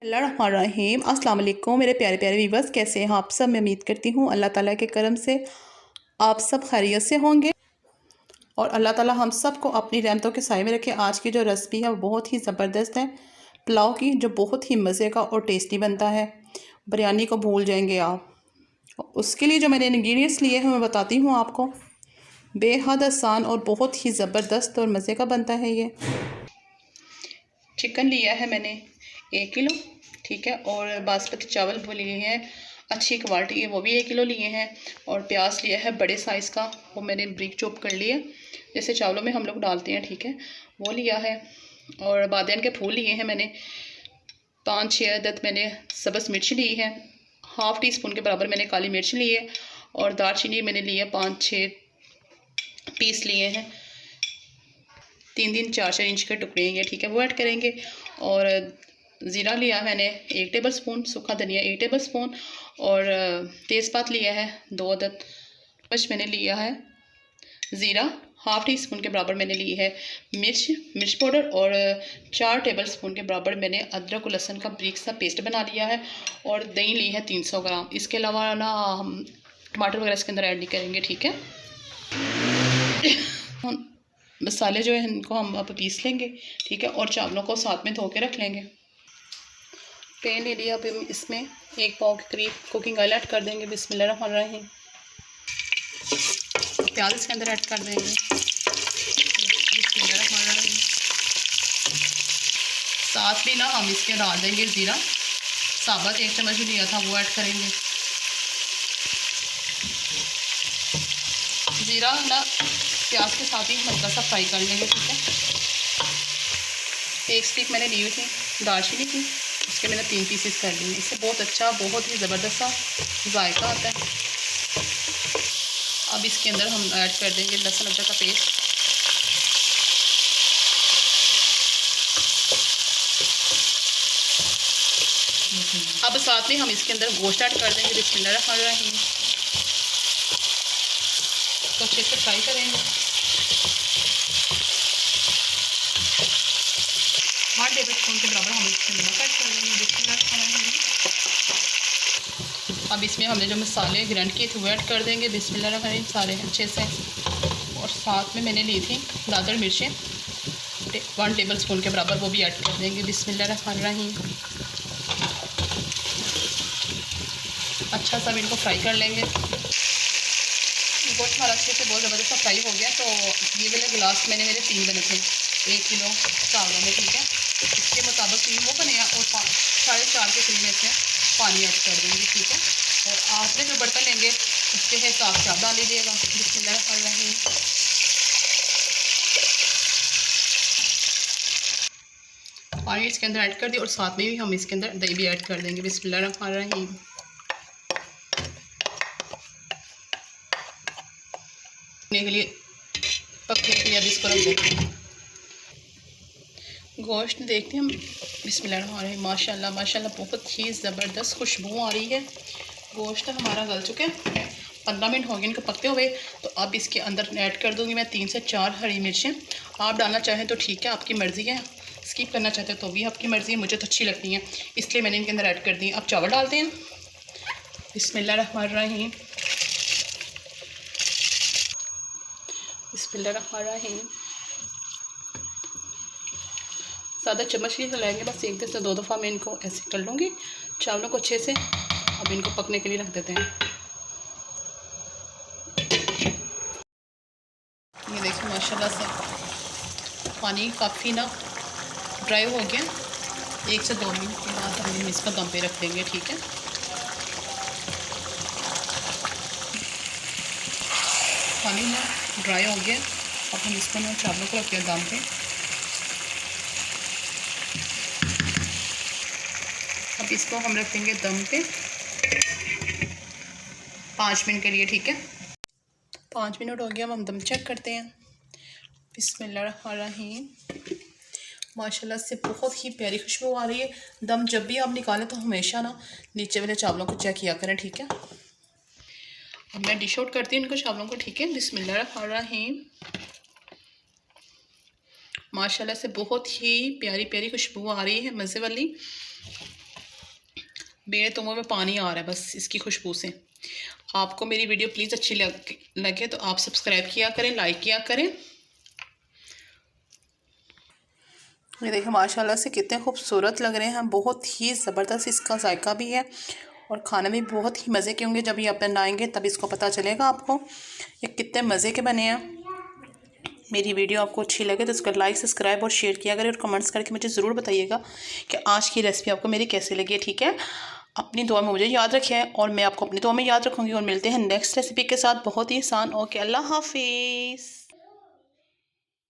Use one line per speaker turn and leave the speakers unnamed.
बिस्मिल्लाहिर्रहमानिर्रहीम। अस्सलाम वालेकुम मेरे प्यारे प्यारे व्यूवर्स, कैसे हैं आप सब। मैं उम्मीद करती हूँ अल्लाह ताला के करम से आप सब खैरियत से होंगे और अल्लाह ताला हम सब को अपनी रहमतों के साए में रखे। आज की जो रेसिपी है वो बहुत ही ज़बरदस्त है, पुलाव की, जो बहुत ही मज़े का और टेस्टी बनता है। बिरयानी को भूल जाएंगे आप। उसके लिए जो मैंने इंग्रेडिएंट्स लिए हैं मैं बताती हूँ आपको। बेहद आसान और बहुत ही ज़बरदस्त और मज़े का बनता है ये। चिकन लिया है मैंने 1 किलो, ठीक है। और बासमती चावल वो लिए हैं अच्छी क्वालिटी के, वो भी 1 किलो लिए हैं। और प्याज लिया है बड़े साइज़ का, वो मैंने ब्रिक चॉप कर लिया, जैसे चावलों में हम लोग डालते हैं, ठीक है, वो लिया है। और बादियान के फूल लिए हैं मैंने 5-6 अदद। मैंने सब्ज़ मिर्च ली है, ½ टीस्पून के बराबर मैंने काली मिर्च ली है। और दालचीनी मैंने लिया 5-6 पीस लिए हैं। 3-3 4-4 इंच के टुकड़े हैं ये, ठीक है, वो ऐड करेंगे। और ज़ीरा लिया मैंने 1 टेबल स्पून, सूखा धनिया 1 टेबल स्पून। और तेज़पात लिया है 2 अदद। बस मैंने लिया है ज़ीरा ½ टीस्पून के बराबर मैंने ली है मिर्च पाउडर। और 4 टेबल स्पून के बराबर मैंने अदरक और लहसुन का बारीक सा पेस्ट बना लिया है। और दही ली है 300 ग्राम। इसके अलावा ना हम टमाटर वगैरह इसके अंदर ऐड नहीं करेंगे, ठीक है। मसाले जो है इनको हम अब पीस लेंगे, ठीक है। और चावलों को साथ में धो के रख लेंगे। पैन ले लिया, अब इसमें 1 पाव के करीब कुकिंग ऑयल ऐड कर देंगे। बिस्मिल्लाहिर्रहमानिर्रहीम। प्याज इसके अंदर ऐड कर देंगे। बिस्मिल्लाहिर्रहमानिर्रहीम। साथ में ना हम इसके डाल देंगे ज़ीरा साबुत, 1 चम्मच लिया था, वो ऐड करेंगे। ज़ीरा ना प्याज के साथ ही हल्का सा फ्राई कर लेंगे, ठीक है। 1 स्टिक मैंने ली हुई थी दालचीनी की, उसके मैंने 3 पीसेस कर लिए। इससे बहुत अच्छा, बहुत ही ज़बरदस्त सा जायका आता है। अब इसके अंदर हम ऐड कर देंगे लहसुन अदरक का पेस्ट। अब साथ में हम इसके अंदर गोश्त ऐड कर देंगे। बिस्मिल्लाहिर्रहमानिर्रहीम। तो अच्छे से फ्राई करेंगे। 8 टेबल स्पून के बराबर हम इसमें नमक ऐड कर देंगे। बिस्मिल्लाहिर्रहमानिर्रहीम। अब इसमें हमने जो मसाले ग्राइंड किए थे वो ऐड कर देंगे। बिस्मिल्लाहिर्रहमानिर्रहीम सारे अच्छे से। और साथ में मैंने ली थी दादर मिर्चें 1 टेबल स्पून के बराबर, वो भी ऐड कर देंगे। बिस्मिल्लाहिर्रहमानिर्रहीम। अच्छा सा इनको फ्राई कर लेंगे। गोश्त हमारा अच्छे से बहुत ज़बरदस्त फ्राई हो गया। तो ये वाले गिलास मैंने मेरे 3 बने थे 1 किलो चावलों में, ठीक है। इसके मुताबिक 3 वो बने हैं। और 4.5 के करीब इसमें पानी ऐड कर देंगे, ठीक है। और आपने जो बर्तन लेंगे उसके हिसाब से आप डाल लीजिएगा। बिस्मिल्लाहिर्रहमानिर्रहीम। पानी इसके अंदर ऐड कर दिया और साथ में भी हम इसके अंदर दही भी ऐड कर देंगे। बिस्मिल्लाहिर्रहमानिर्रहीम। के लिए पकने के लिए अब इसको रख देते हैं। गोश्त देखते हैं हम। बिस्मिल्लाहिर्रहमानिर्रहीम। माशाल्लाह माशाल्लाह बहुत ही ज़बरदस्त खुशबू आ रही है। गोश्त हमारा गल चुका है, 15 मिनट हो गए इनको पकते हुए। तो अब इसके अंदर ऐड कर दूँगी मैं 3 से 4 हरी मिर्चें। आप डालना चाहें तो ठीक है, आपकी मर्ज़ी है। स्किप करना चाहते हो तो भी आपकी मर्ज़ी है। मुझे तो अच्छी लगती हैं, इसलिए मैंने इनके अंदर ऐड कर दी। अब चावल डालते हैं। बिस्मिल्लाहिर्रहमानिर्रहीम। बिस्मिल्लाहिर्रहमानिर्रहीम। ज़्यादा चम्मच नहीं चलाएंगे, बस 1 से 2 दफ़ा मैं इनको ऐसे कर लूँगी चावलों को अच्छे से। अब इनको पकने के लिए रख देते हैं। ये देखिए माशाल्लाह से पानी काफ़ी ना ड्राई हो गया। 1 से 2 मिनट के बाद हम इसका दम पे रख देंगे, ठीक है। पानी ना ड्राई हो गया। अब हम इसको ना चावलों को रखते हैं दम पे। अब इसको हम रखेंगे दम पे 5 मिनट के लिए, ठीक है। 5 मिनट हो गया, अब हम दम चेक करते हैं। बिस्मिल्लाहिर्रहमानिर्रहीम। माशाल्लाह से बहुत ही प्यारी खुशबू आ रही है। दम जब भी आप निकालें तो हमेशा ना नीचे वाले चावलों को चेक किया करें, ठीक है। अब मैं डिश आउट करती हूँ इनको चावलों को, ठीक है। बिस्मिल्लाहिर्रहमानिर्रहीम। माशाल्लाह से बहुत ही प्यारी प्यारी खुशबू आ रही है, मज़े वाली। मेरे तो मुँह में पानी आ रहा है बस इसकी खुशबू से। आपको मेरी वीडियो प्लीज़ अच्छी लगे तो आप सब्सक्राइब किया करें, लाइक किया करें। ये देखिए माशाल्लाह से कितने खूबसूरत लग रहे हैं, बहुत ही ज़बरदस्त इसका जायका भी है और खाने में बहुत ही मज़े के होंगे। जब ये आप बनाएंगे तब इसको पता चलेगा आपको ये कितने मज़े के बने हैं। मेरी वीडियो आपको अच्छी लगे तो इसको लाइक, सब्सक्राइब और शेयर किया करें और कमेंट्स करके मुझे ज़रूर बताइएगा कि आज की रेसिपी आपको मेरी कैसे लगी है। ठीक है, अपनी दुआ में मुझे याद रखें और मैं आपको अपनी दुआ में याद रखूँगी। और मिलते हैं नेक्स्ट रेसिपी के साथ बहुत ही आसान। ओके, अल्लाह हाफिज़।